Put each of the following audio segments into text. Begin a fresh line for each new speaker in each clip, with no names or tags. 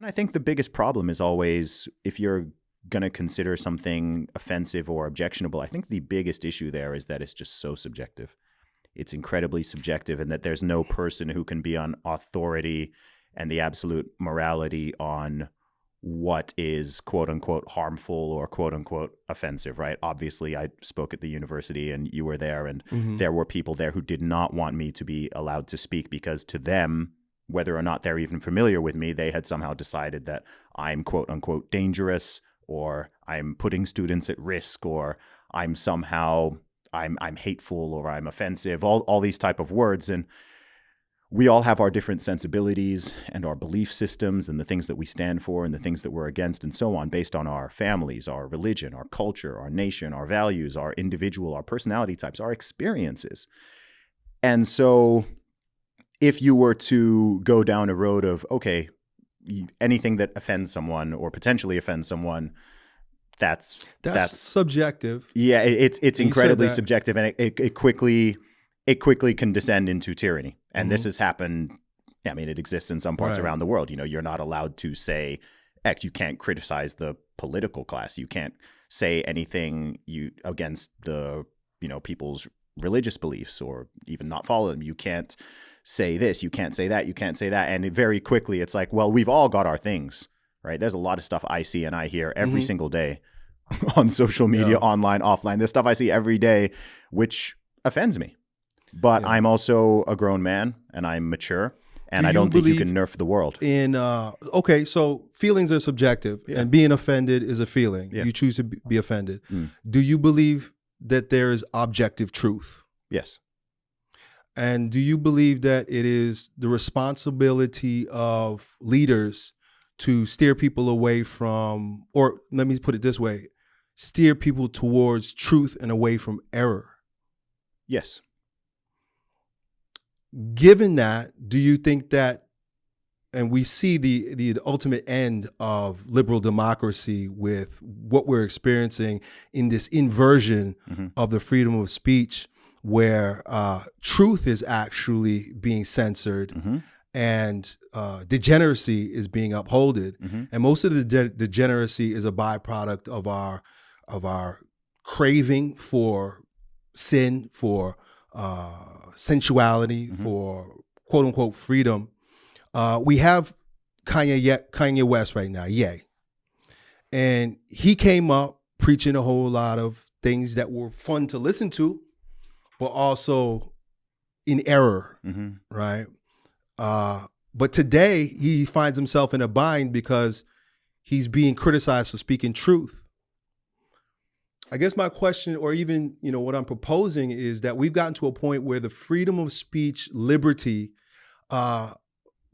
And I think the biggest problem is always if you're going to consider something offensive or objectionable, I think the biggest issue there is that it's just so subjective. It's incredibly subjective, and that there's no person who can be on authority and the absolute morality on what is quote unquote harmful or quote unquote offensive, right? Obviously, I spoke at the university and you were there, and there were people there who did not want me to be allowed to speak because to them, whether or not they're even familiar with me, they had somehow decided that I'm quote unquote dangerous, or I'm putting students at risk, or I'm somehow I'm hateful, or I'm offensive, all these type of words. And we all have our different sensibilities and our belief systems and the things that we stand for and the things that we're against and so on, based on our families, our religion, our culture, our nation, our values, our individual, our personality types, our experiences. And so if you were to go down a road of, okay, anything that offends someone or potentially offends someone, that's
subjective.
Yeah, it's incredibly subjective, and it quickly can descend into tyranny. And this has happened. I mean, it exists in some parts around the world. You're not allowed to say X. You can't criticize the political class. You can't say anything against the people's religious beliefs, or even not follow them. You can't say this. You can't say that. You can't say that. And very quickly, it's like, well, we've all got our things, right? There's a lot of stuff I see and I hear every single day on social media, online, offline. There's stuff I see every day which offends me. But I'm also a grown man, and I'm mature, and I don't think you can nerf the world.
Okay, so feelings are subjective, and being offended is a feeling. You choose to be offended. Do you believe that there is objective truth?
Yes.
And do you believe that it is the responsibility of leaders to steer people away from, or let me put it this way, steer people towards truth and away from error?
Yes.
Given that, do you think that, and we see the ultimate end of liberal democracy with what we're experiencing in this inversion of the freedom of speech, where truth is actually being censored and degeneracy is being upholded, and most of the degeneracy is a byproduct of our craving for sin, for sensuality, for quote unquote freedom. We have Kanye West right now, Ye. And he came up preaching a whole lot of things that were fun to listen to, but also in error, right? But today he finds himself in a bind because he's being criticized for speaking truth. I guess my question, or even what I'm proposing, is that we've gotten to a point where the freedom of speech, liberty,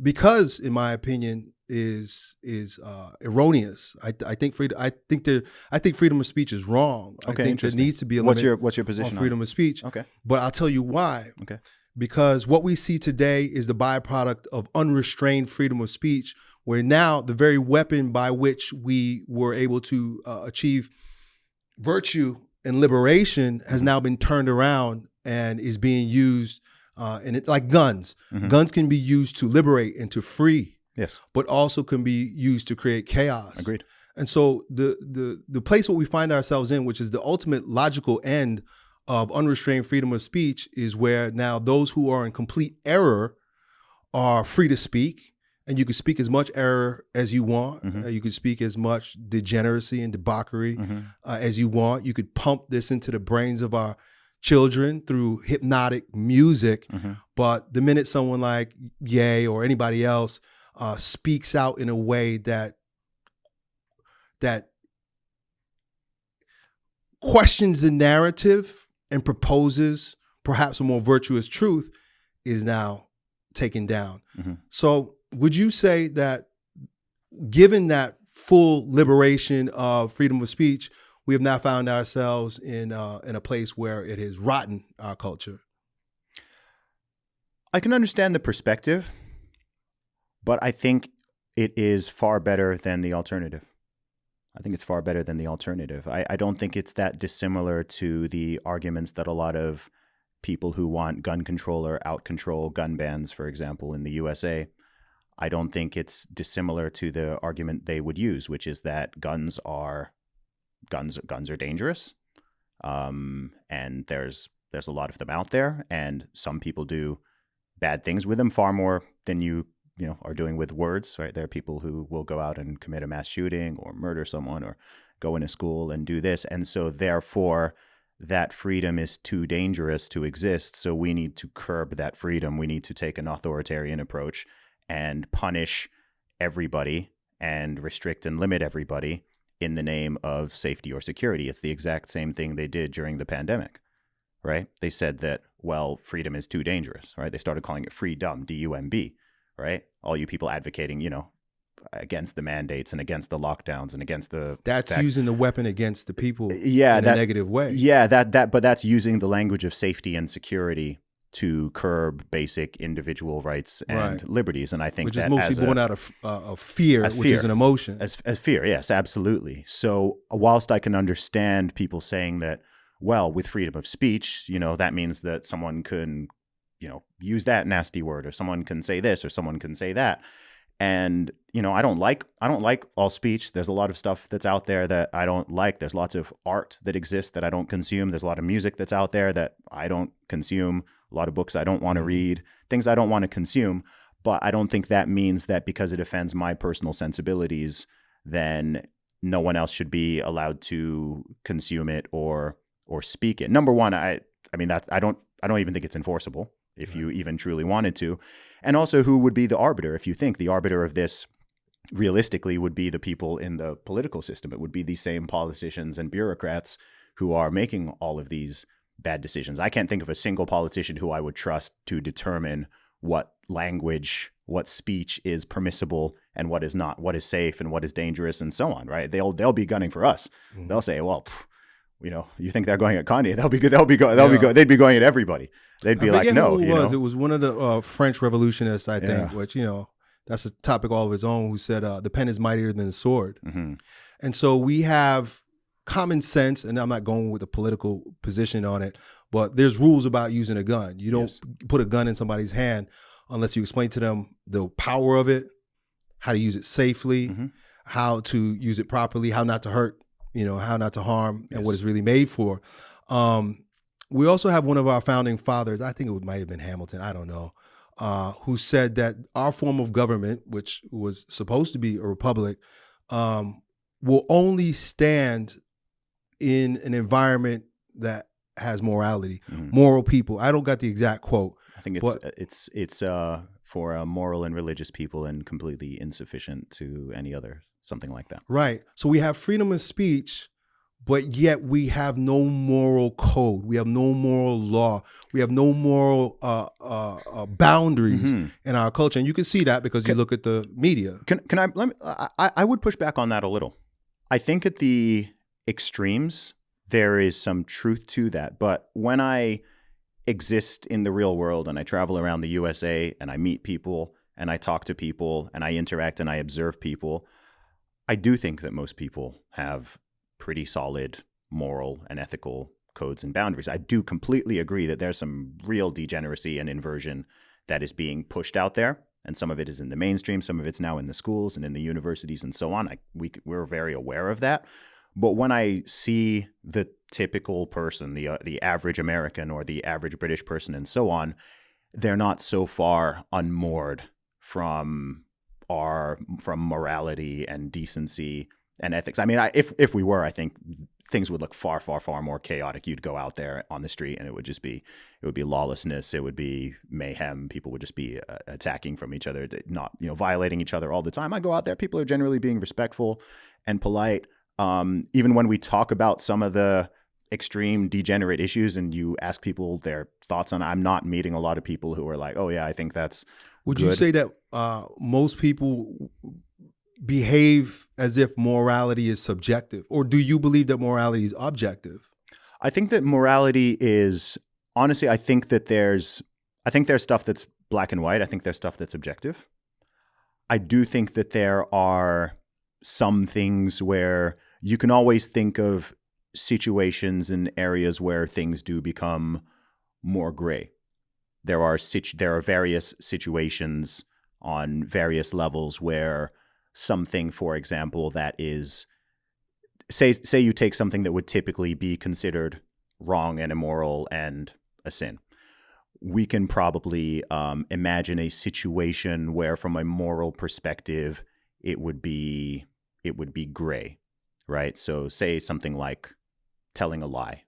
because in my opinion is erroneous. I think freedom of speech is wrong.
Okay,
I think there needs to be a limit.
What's your position
on freedom of speech?
Okay,
but I'll tell you why.
Okay,
because what we see today is the byproduct of unrestrained freedom of speech, where now the very weapon by which we were able to achieve virtue and liberation has now been turned around and is being used, like guns. Guns can be used to liberate and to free.
Yes,
but also can be used to create chaos.
Agreed.
And so the place where we find ourselves in, which is the ultimate logical end of unrestrained freedom of speech, is where now those who are in complete error are free to speak, and you can speak as much error as you want. You can speak as much degeneracy and debauchery as you want. You could pump this into the brains of our children through hypnotic music. But the minute someone like Ye or anybody else speaks out in a way that questions the narrative and proposes perhaps a more virtuous truth, is now taken down. So would you say that, given that full liberation of freedom of speech, we have now found ourselves in a place where it has rotten our culture?
I can understand the perspective, but I think it is far better than the alternative. I think it's far better than the alternative. I don't think it's that dissimilar to the arguments that a lot of people who want gun control or out control gun bans, for example, in the USA. I don't think it's dissimilar to the argument they would use, which is that guns are dangerous, and there's a lot of them out there, and some people do bad things with them far more than you are doing with words, right? There are people who will go out and commit a mass shooting or murder someone or go into school and do this, and so therefore that freedom is too dangerous to exist. So we need to curb that freedom. We need to take an authoritarian approach and punish everybody and restrict and limit everybody in the name of safety or security. It's the exact same thing they did during the pandemic, right? They said that, well, freedom is too dangerous, right? They started calling it freedom, D-U-M-B, right? All you people advocating, against the mandates and against the lockdowns and against the
using the weapon against the people in
a
negative way.
Yeah, but that's using the language of safety and security to curb basic individual rights and liberties. And I think
which is mostly born out of fear, which is an emotion.
As fear, yes, absolutely. So whilst I can understand people saying that, well, with freedom of speech, that means that someone can, use that nasty word, or someone can say this, or someone can say that. And, I don't like all speech. There's a lot of stuff that's out there that I don't like. There's lots of art that exists that I don't consume. There's a lot of music that's out there that I don't consume. A lot of books I don't want to read, things I don't want to consume. But I don't think that means that because it offends my personal sensibilities, then no one else should be allowed to consume it or speak it. Number one, I don't even think it's enforceable if you even truly wanted to. And also, who would be the arbiter? If you think the arbiter of this realistically would be the people in the political system, it would be the same politicians and bureaucrats who are making all of these bad decisions. I can't think of a single politician who I would trust to determine what language, what speech is permissible and what is not, what is safe and what is dangerous and so on, right? They'll be gunning for us. Mm-hmm. They'll say, well, you think they're going at Kanye? They'd be going at everybody. They'd be like, no.
It was one of the French revolutionists, I think, which that's a topic all of its own. Who said the pen is mightier than the sword, and so we have common sense. And I'm not going with a political position on it, but there's rules about using a gun. You don't put a gun in somebody's hand unless you explain to them the power of it, how to use it safely, how to use it properly, how not to hurt. How not to harm, and what it's really made for. We also have one of our founding fathers, I think it might have been Hamilton, I don't know, who said that our form of government, which was supposed to be a republic, will only stand in an environment that has morality, moral people. I don't got the exact quote.
I think it's for moral and religious people and completely insufficient to any other. Something like that.
Right. So we have freedom of speech, but yet we have no moral code. We have no moral law. We have no moral boundaries in our culture. And you can see that because you look at the media.
I would push back on that a little. I think at the extremes, there is some truth to that. But when I exist in the real world and I travel around the USA and I meet people and I talk to people and I interact and I observe people, I do think that most people have pretty solid moral and ethical codes and boundaries. I do completely agree that there's some real degeneracy and inversion that is being pushed out there. And some of it is in the mainstream. Some of it's now in the schools and in the universities and so on. We're very aware of that. But when I see the typical person, the average American or the average British person and so on, they're not so far unmoored from morality and decency and ethics. I mean, if we were, I think things would look far, far, far more chaotic. You'd go out there on the street and it would be lawlessness. It would be mayhem. People would just be attacking from each other, not, violating each other all the time. I go out there. People are generally being respectful and polite. Even when we talk about some of the extreme degenerate issues and you ask people their thoughts on it, I'm not meeting a lot of people who are like, oh yeah, I think that's
Would you say that most people behave as if morality is subjective, or do you believe that morality is objective?
I think that morality is, honestly, I think there's stuff that's black and white. I think there's stuff that's objective. I do think that there are some things where you can always think of situations and areas where things do become more gray. There are various situations on various levels where something, for example, that is, say you take something that would typically be considered wrong and immoral and a sin. We can probably imagine a situation where, from a moral perspective, it would be gray, right? So say something like telling a lie,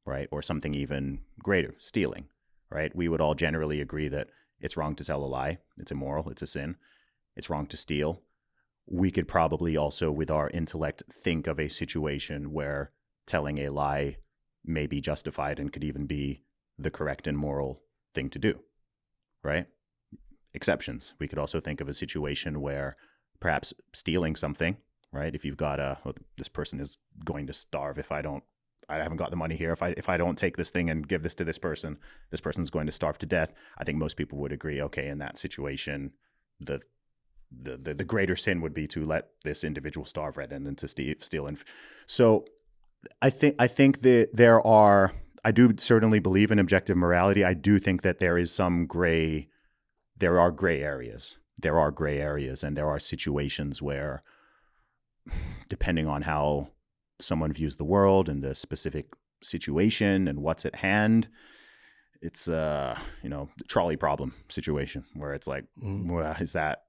right? Or something even greater, stealing, right? We would all generally agree that it's wrong to tell a lie. It's immoral. It's a sin. It's wrong to steal. We could probably also, with our intellect, think of a situation where telling a lie may be justified and could even be the correct and moral thing to do, right? Exceptions. We could also think of a situation where perhaps stealing something, right? If you've got this person is going to starve I haven't got the money here. If I don't take this thing and give this to this person's going to starve to death. I think most people would agree, okay, in that situation, the greater sin would be to let this individual starve rather than to steal. And so I think that I do certainly believe in objective morality. I do think that there are gray areas. There are gray areas, and there are situations where, depending on how someone views the world and the specific situation and what's at hand, it's the trolley problem situation where it's like, well, is that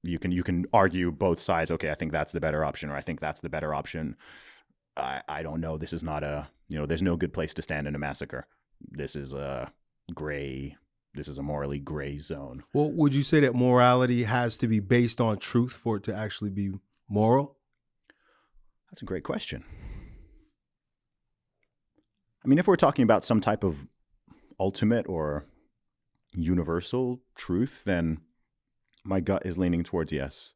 you can argue both sides. Okay, I think that's the better option, or I think that's the better option. I don't know. This is not there's no good place to stand in a massacre. This is a morally gray zone.
Well, would you say that morality has to be based on truth for it to actually be moral?
That's a great question. I mean, if we're talking about some type of ultimate or universal truth, then my gut is leaning towards yes.